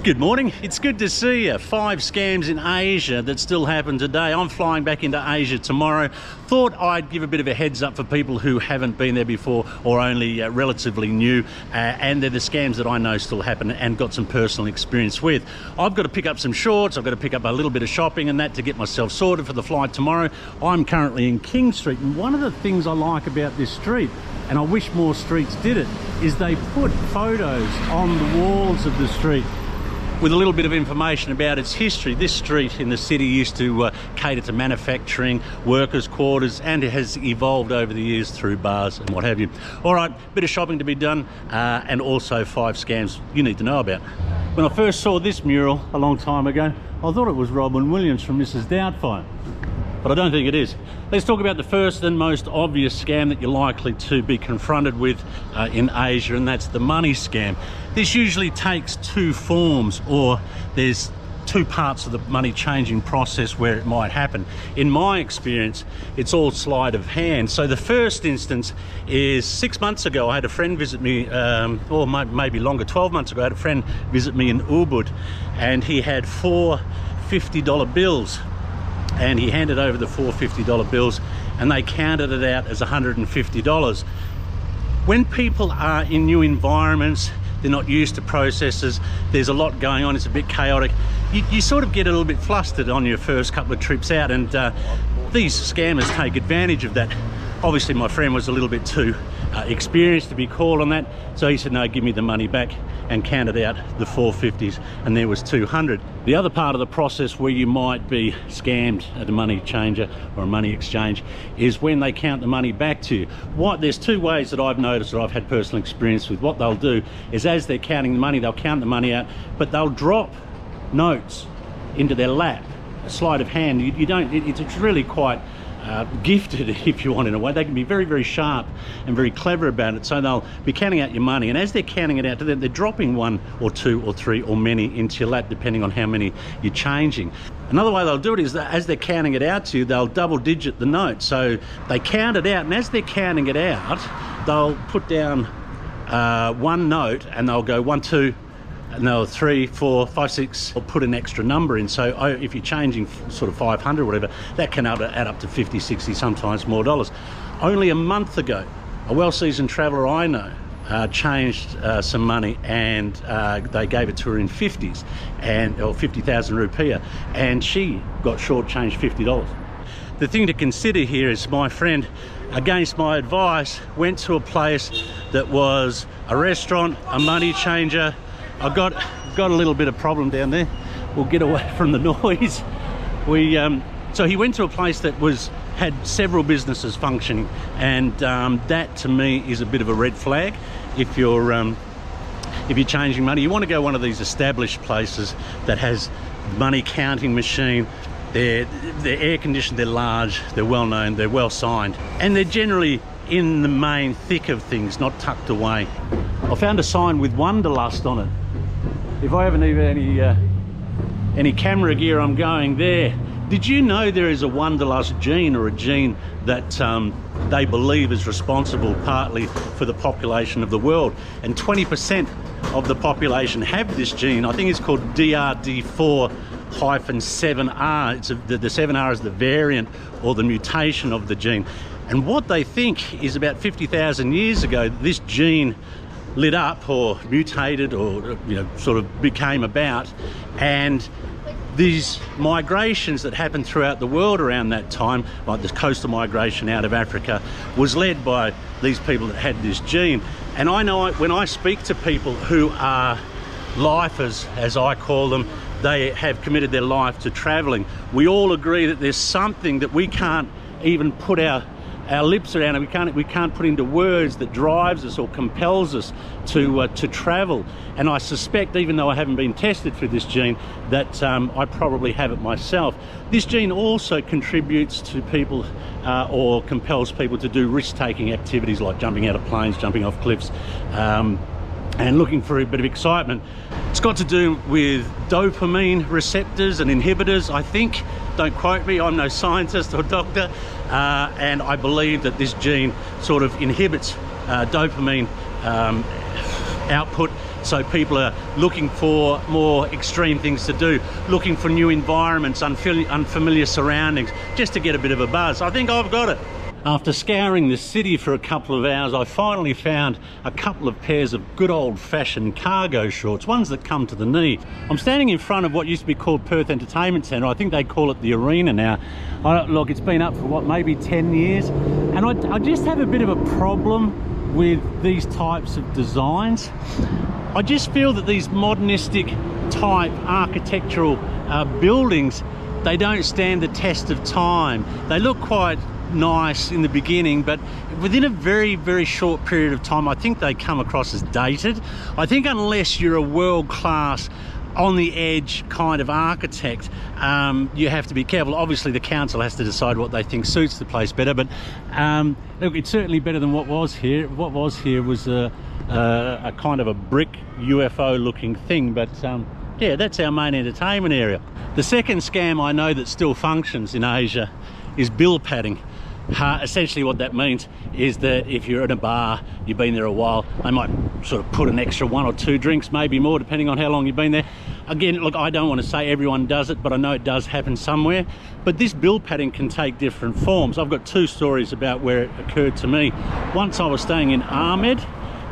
Good morning. It's good to see you. 5 scams in Asia that still happen today. I'm flying back into Asia tomorrow. Thought I'd give a bit of a heads up for people who haven't been there before or only relatively new, and they're the scams that I know still happen and got some personal experience with. I've got to pick up some shorts, I've got to pick up a little bit of shopping and that to get myself sorted for the flight tomorrow. I'm currently in King Street, and one of the things I like about this street, and I wish more streets did it, is they put photos on the walls of the street with a little bit of information about its history. This street in the city used to cater to manufacturing, workers' quarters, and it has evolved over the years through bars and what have you. All right, bit of shopping to be done, and also 5 scams you need to know about. When I first saw this mural a long time ago, I thought it was Robin Williams from Mrs. Doubtfire, but I don't think it is. Let's talk about the first and most obvious scam that you're likely to be confronted with in Asia, and that's the money scam. This usually takes 2 forms, or there's 2 parts of the money changing process where it might happen. In my experience, it's all sleight of hand. So the first instance is 6 months ago, I had a friend visit me, or maybe longer, 12 months ago, I had a friend visit me in Ubud, and he had 4 $50 bills. And he handed over the 4 $50 bills, and they counted it out as $150. When people are in new environments, they're not used to processes, there's a lot going on, it's a bit chaotic, you sort of get a little bit flustered on your first couple of trips out, and these scammers take advantage of that. Obviously my friend was a little bit too experienced to be called on that, so he said, no, give me the money back, and counted out the 450s, and there was 200. The other part of the process where you might be scammed at a money changer or a money exchange is when they count the money back to you. There's 2 ways that I've noticed that I've had personal experience with. What they'll do is, as they're counting the money, they'll count the money out, but they'll drop notes into their lap, a sleight of hand. It's really quite gifted, if you want, in a way. They can be very, very sharp and very clever about it. So they'll be counting out your money, and as they're counting it out, they're dropping 1 or 2 or 3 or many into your lap, depending on how many you're changing. Another way they'll do it is that as they're counting it out to you, they'll double digit the note. So they count it out, and as they're counting it out, they'll put down 1 note, and they'll go 1, 2, and they'll 3, 4, 5, 6, or put an extra number in. So if you're changing sort of 500 or whatever, that can add up to 50, 60, sometimes more dollars. Only a month ago, a well-seasoned traveller I know changed some money, and they gave it to her in 50s, or 50,000 rupiah, and she got shortchanged $50. The thing to consider here is my friend, against my advice, went to a place that was a restaurant, a money changer. I've got a little bit of problem down there. We'll get away from the noise. So he went to a place that had several businesses functioning, and that to me is a bit of a red flag. If you're changing money, you want to go one of these established places that has money counting machine. They're air conditioned, they're large, they're well known, they're well signed, and they're generally in the main thick of things, not tucked away. I found a sign with Wanderlust on it. If I haven't even any camera gear, I'm going there. Did you know there is a Wanderlust gene, or a gene that they believe is responsible partly for the population of the world? And 20% of the population have this gene. I think it's called DRD4-7R. The 7R is the variant or the mutation of the gene. And what they think is about 50,000 years ago, this gene lit up or mutated, or sort of became about, and these migrations that happened throughout the world around that time, like the coastal migration out of Africa, was led by these people that had this gene. And I know when I speak to people who are lifers, as I call them, they have committed their life to traveling, we all agree that there's something that we can't even put our lips around, and we can't put into words, that drives us or compels us to travel. And I suspect, even though I haven't been tested for this gene, that I probably have it myself. This gene also contributes to people or compels people to do risk-taking activities like jumping out of planes, jumping off cliffs, and looking for a bit of excitement. It's got to do with dopamine receptors and inhibitors, I think. Don't quote me, I'm no scientist or doctor, and I believe that this gene sort of inhibits dopamine output, So people are looking for more extreme things to do, looking for new environments, unfamiliar surroundings, just to get a bit of a buzz. I think I've got it. After scouring the city for a couple of hours, I finally found a couple of pairs of good old-fashioned cargo shorts, ones that come to the knee. I'm standing in front of what used to be called Perth Entertainment Centre. I think they call it the Arena now. Look, it's been up for what, maybe 10 years, and I just have a bit of a problem with these types of designs. I just feel that these modernistic type architectural buildings, they don't stand the test of time. They look quite nice in the beginning, but within a very, very short period of time, I think they come across as dated. I think unless you're a world-class, on the edge kind of architect, you have to be careful. Obviously the council has to decide what they think suits the place better, but look, it's certainly better than what was here. What was here was a kind of a brick UFO looking thing, but yeah, that's our main entertainment area. The second scam I know that still functions in Asia is bill padding. Essentially what that means is that if you're at a bar, you've been there a while, they might sort of put an extra 1 or 2 drinks, maybe more, depending on how long you've been there. Again, look, I don't want to say everyone does it, but I know it does happen somewhere. But this bill padding can take different forms. I've got 2 stories about where it occurred to me. Once I was staying in Ahmed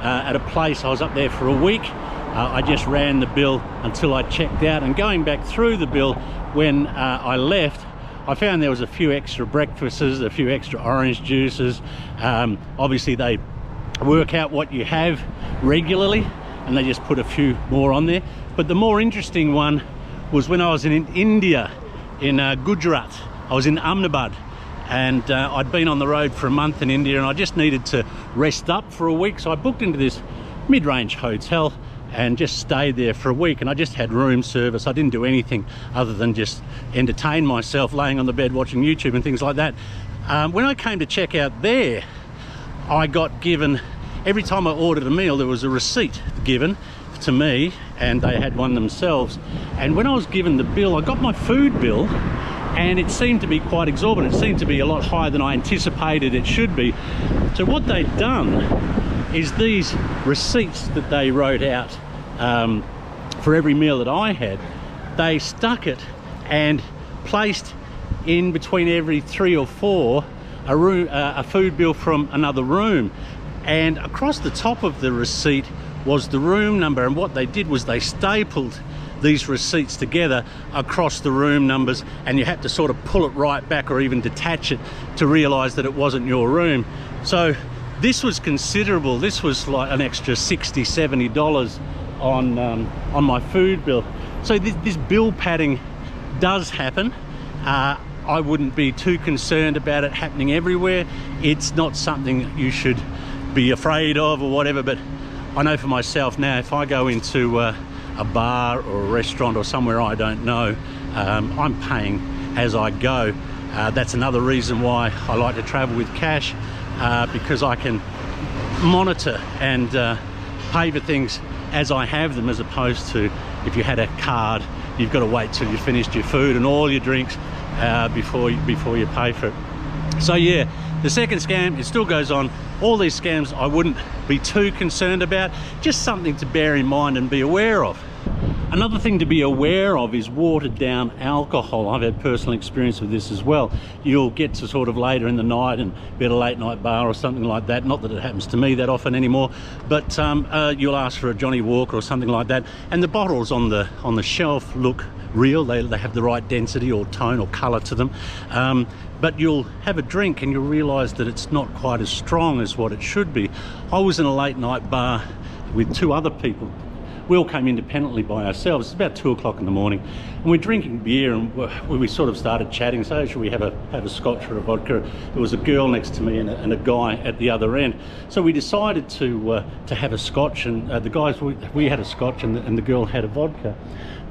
at a place, I was up there for a week. I just ran the bill until I checked out, and going back through the bill when I left, I found there was a few extra breakfasts, a few extra orange juices. Obviously they work out what you have regularly and they just put a few more on there. But the more interesting one was when I was in India, in Gujarat. I was in Ahmedabad, and I'd been on the road for a month in India, and I just needed to rest up for a week. So I booked into this mid-range hotel and just stayed there for a week, and I just had room service. I didn't do anything other than just entertain myself laying on the bed watching YouTube and things like that. When I came to check out there, I got given, every time I ordered a meal, there was a receipt given to me, and they had one themselves. And when I was given the bill, I got my food bill, and it seemed to be quite exorbitant. It seemed to be a lot higher than I anticipated it should be. So what they'd done is these receipts that they wrote out for every meal that I had, they stuck it and placed in between every 3 or 4 a food bill from another room, and across the top of the receipt was the room number. And what they did was they stapled these receipts together across the room numbers, and you had to sort of pull it right back or even detach it to realize that it wasn't your room. So this was considerable. This was like an extra $60–70 on my food bill. So this bill padding does happen. I wouldn't be too concerned about it happening everywhere. It's not something you should be afraid of or whatever, but I know for myself now, if I go into a bar or a restaurant or somewhere I don't know, I'm paying as I go. That's another reason why I like to travel with cash, because I can monitor and pay for things as I have them, as opposed to if you had a card, you've got to wait till you finished your food and all your drinks before you pay for it. So yeah, the second scam, it still goes on. All these scams I wouldn't be too concerned about, just something to bear in mind and be aware of. Another thing to be aware of is watered down alcohol. I've had personal experience with this as well. You'll get to sort of later in the night and be at a late night bar or something like that. Not that it happens to me that often anymore, but you'll ask for a Johnny Walker or something like that, and the bottles on the shelf look real. They have the right density or tone or colour to them. But you'll have a drink and you'll realise that it's not quite as strong as what it should be. I was in a late night bar with 2 other people. We all came independently by ourselves. It's about 2 o'clock in the morning, and we're drinking beer, and we sort of started chatting. So should we have a scotch or a vodka? There was a girl next to me and a guy at the other end. So we decided to have a scotch, and the guys, we had a scotch, and the girl had a vodka.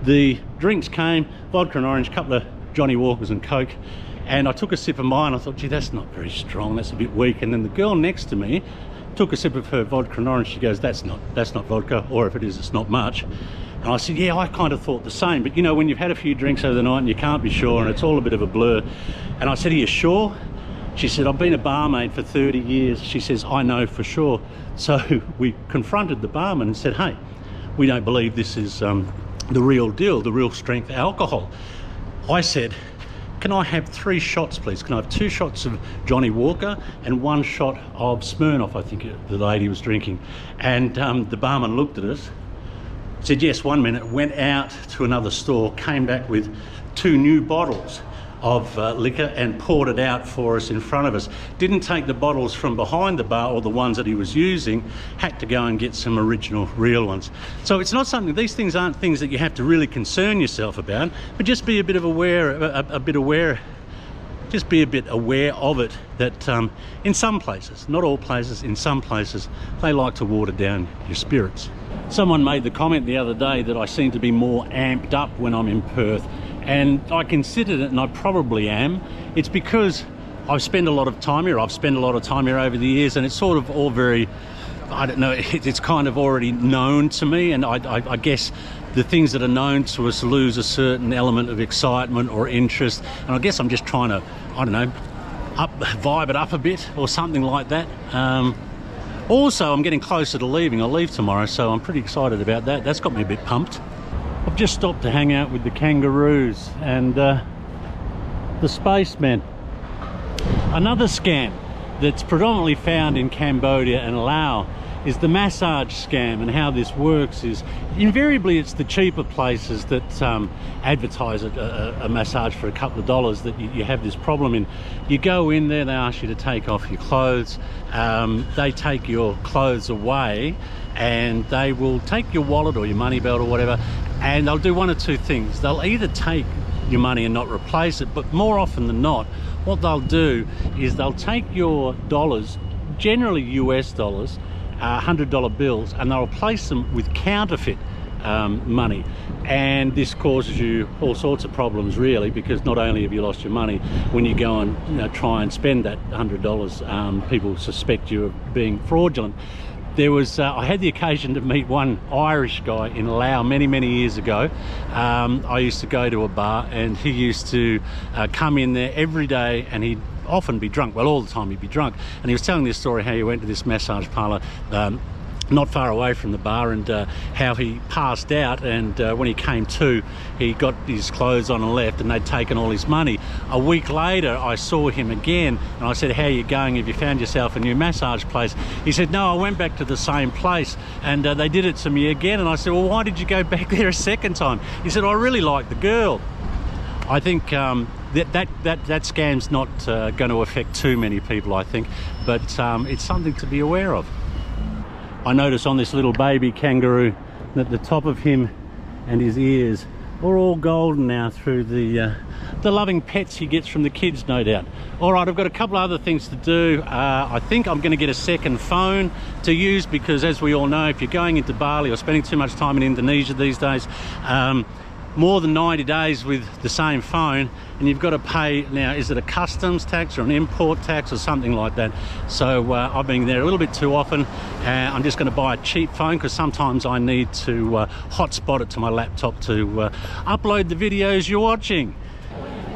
The drinks came, vodka and orange, a couple of Johnny Walkers and Coke, and I took a sip of mine. I thought, gee, that's not very strong, that's a bit weak. And then the girl next to me took a sip of her vodka and orange. She goes, that's not vodka, or if it is, it's not much. And I said, yeah, I kind of thought the same, but you know, when you've had a few drinks over the night and you can't be sure, and it's all a bit of a blur. And I said, are you sure? She said, I've been a barmaid for 30 years. She says, I know for sure. So we confronted the barman and said, hey, we don't believe this is the real deal, the real strength alcohol. I said, can I have 3 shots, please? Can I have 2 shots of Johnny Walker and 1 shot of Smirnoff, I think the lady was drinking. And the barman looked at us, said yes, 1 minute, went out to another store, came back with 2 new bottles of liquor and poured it out for us in front of us. Didn't take the bottles from behind the bar or the ones that he was using, had to go and get some original real ones. So it's not something, these things aren't things that you have to really concern yourself about, but just be a bit aware, just be a bit aware of it, that in some places, not all places, in some places, they like to water down your spirits. Someone made the comment the other day that I seem to be more amped up when I'm in Perth, and I considered it, and I probably am. It's because I've spent a lot of time here. I've spent a lot of time here over the years, and it's sort of all very, I don't know, it's kind of already known to me, and I guess the things that are known to us lose a certain element of excitement or interest, and I guess I'm just trying to, I don't know, vibe it up a bit or something like that. Also, I'm getting closer to leaving. I'll leave tomorrow, so I'm pretty excited about that. That's got me a bit pumped. I've just stopped to hang out with the kangaroos and the spacemen. Another scam that's predominantly found in Cambodia and Laos is the massage scam, and how this works is invariably it's the cheaper places that advertise a massage for a couple of dollars that you have this problem in. You go in there, they ask you to take off your clothes, they take your clothes away, and they will take your wallet or your money belt or whatever, and they'll do one of 2 things. They'll either take your money and not replace it, but more often than not, what they'll do is they'll take your dollars, generally US dollars, $100 bills, and they'll replace them with counterfeit money, and this causes you all sorts of problems really, because not only have you lost your money, when you go and try and spend that $100, people suspect you of being fraudulent. There was, I had the occasion to meet one Irish guy in Laos many years ago. I used to go to a bar, and he used to come in there every day, and he'd often be drunk, well, all the time he'd be drunk, and he was telling this story how he went to this massage parlour not far away from the bar, and how he passed out, and when he came to, he got his clothes on and left, and they'd taken all his money. A week later I saw him again, and I said, how are you going? Have you found yourself a new massage place? He said, no, I went back to the same place, and they did it to me again. And I said, well, why did you go back there a second time? He said, I really like the girl. I think that scam's not going to affect too many people, I think, but it's something to be aware of. I notice on this little baby kangaroo that the top of him and his ears are all golden now through the loving pets he gets from the kids, no doubt. All right, I've got a couple other things to do. I think I'm going to get a second phone to use, because as we all know, if you're going into Bali or spending too much time in Indonesia these days, more than 90 days with the same phone, and you've got to pay, now is it a customs tax or an import tax or something like that? So I've been there a little bit too often. I'm just going to buy a cheap phone, because sometimes I need to hotspot it to my laptop to upload the videos you're watching.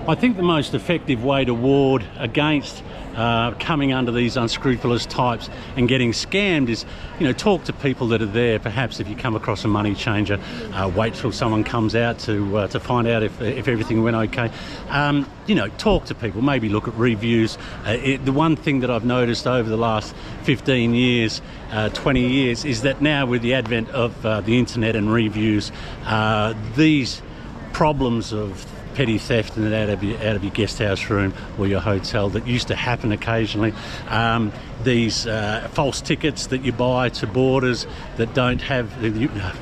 I think the most effective way to ward against coming under these unscrupulous types and getting scammed is, talk to people that are there. Perhaps if you come across a money changer, wait till someone comes out to find out if everything went okay. Talk to people, maybe look at reviews. The one thing that I've noticed over the last 15 years, 20 years, is that now with the advent of the internet and reviews, these problems of petty theft and out of your guest house room or your hotel that used to happen occasionally, these false tickets that you buy to borders that don't have,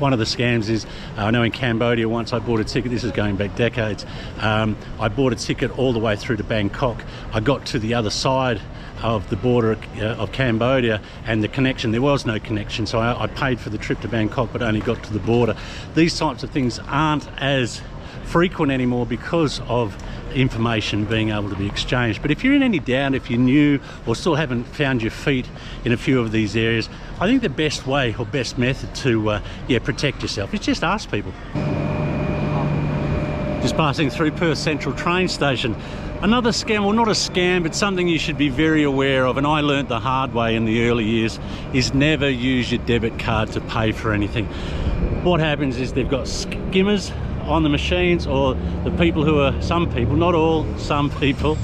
one of the scams is, I know in Cambodia once I bought a ticket, this is going back decades, I bought a ticket all the way through to Bangkok. I got to the other side of the border of Cambodia, and the connection, there was no connection, so I paid for the trip to Bangkok but only got to the border. These types of things aren't as frequent anymore because of information being able to be exchanged. But if you're in any doubt, if you're new or still haven't found your feet in a few of these areas, I think the best way or best method to protect yourself is just ask people. Just passing through Perth Central train station. Another scam, well, not a scam, but something you should be very aware of, and I learnt the hard way in the early years, is never use your debit card to pay for anything. what happens is they've got skimmers on the machines, or the people who are, some people, not all, some people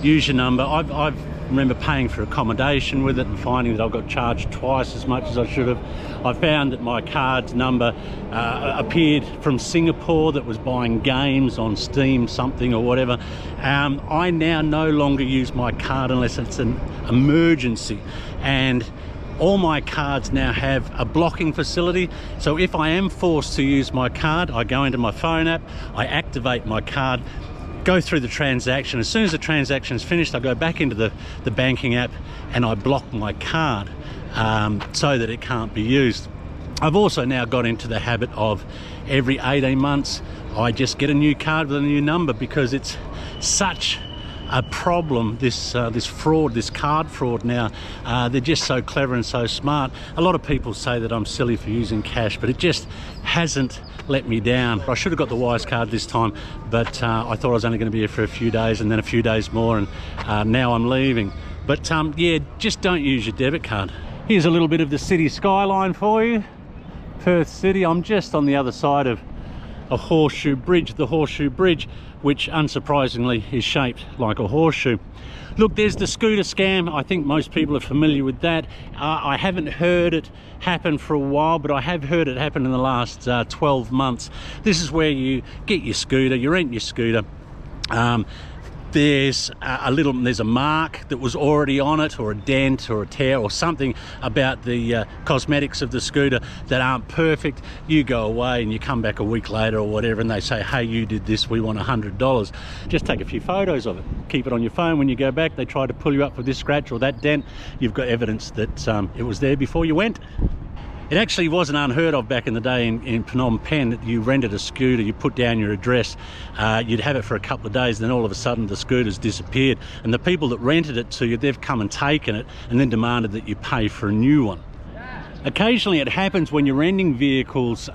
use your number. I remember paying for accommodation with it and finding that I got charged twice as much as I should have. I found that my card's number appeared from Singapore, that was buying games on Steam something or whatever. I now no longer use my card unless it's an emergency, and all my cards now have a blocking facility. So if I am forced to use my card, I go into my phone app, I activate my card, go through the transaction. As soon as the transaction is finished, I go back into the banking app and I block my card so that it can't be used. I've also now got into the habit of every 18 months, I just get a new card with a new number, because it's such a problem, this fraud, this card fraud now. They're just so clever and so smart. A lot of people say that I'm silly for using cash, but it just hasn't let me down. I should have got the Wise card this time, but I thought I was only going to be here for a few days, and then a few days more, and now I'm leaving. But yeah, just don't use your debit card. Here's a little bit of the city skyline for you. Perth City. I'm just on the other side of a horseshoe bridge, the Horseshoe Bridge, which unsurprisingly is shaped like a horseshoe. Look, there's the scooter scam. I think most people are familiar with that. I haven't heard it happen for a while, but I have heard it happen in the last 12 months. This is where you get your scooter, you rent your scooter. There's a mark that was already on it, or a dent or a tear or something about the cosmetics of the scooter that aren't perfect. You go away and you come back a week later or whatever, and they say, hey, you did this, we want $100. Just take a few photos of it, keep it on your phone. When you go back, they try to pull you up for this scratch or that dent, you've got evidence that it was there before you went. It actually wasn't unheard of back in the day in Phnom Penh that you rented a scooter, you put down your address, you'd have it for a couple of days, then all of a sudden the scooter's disappeared. And the people that rented it to you, they've come and taken it and then demanded that you pay for a new one. Occasionally it happens when you're renting vehicles,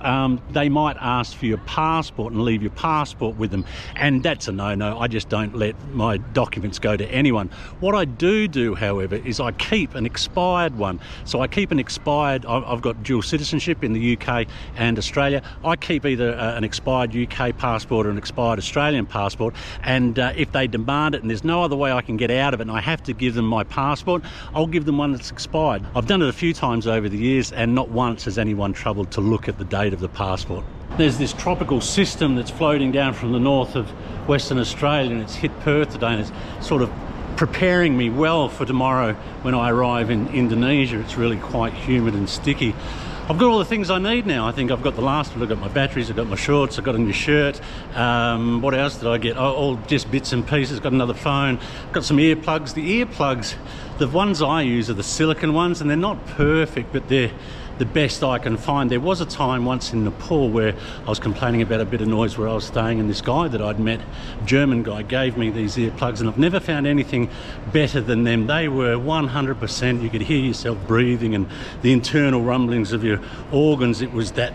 they might ask for your passport and leave your passport with them, and that's a no-no. I just don't let my documents go to anyone. What I do, however, is I keep an expired one. So I keep an expired, I've got dual citizenship in the UK and Australia. I keep either an expired UK passport or an expired Australian passport, and if they demand it and there's no other way I can get out of it and I have to give them my passport, I'll give them one that's expired. I've done it a few times over the years, and not once has anyone troubled to look at the date of the passport. There's this tropical system that's floating down from the north of Western Australia, and it's hit Perth today, and it's sort of preparing me well for tomorrow when I arrive in Indonesia. It's really quite humid and sticky. I've got all the things I need now. I think I've got the last one. I've got my batteries, I've got my shorts, I've got a new shirt. What else did I get? All just bits and pieces. Got another phone, got some earplugs. The earplugs, the ones I use are the silicone ones, and they're not perfect, but they're the best I can find. There was a time once in Nepal where I was complaining about a bit of noise where I was staying, and this guy that I'd met, German guy, gave me these earplugs, and I've never found anything better than them. They were 100%, you could hear yourself breathing and the internal rumblings of your organs. It was that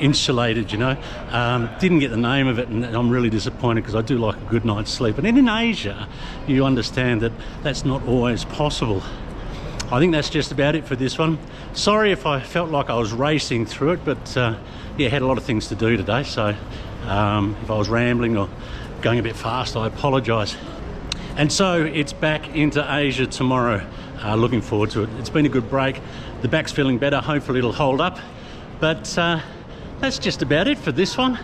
insulated, you know. Didn't get the name of it, and I'm really disappointed because I do like a good night's sleep. And in Asia, you understand that that's not always possible. I think that's just about it for this one. Sorry if I felt like I was racing through it, but yeah, had a lot of things to do today, so if I was rambling or going a bit fast, I apologise. And so it's back into Asia tomorrow. Looking forward to it. It's been a good break. The back's feeling better. Hopefully it'll hold up. But that's just about it for this one.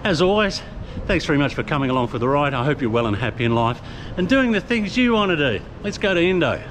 As always, thanks very much for coming along for the ride. I hope you're well and happy in life and doing the things you want to do. Let's go to Indo.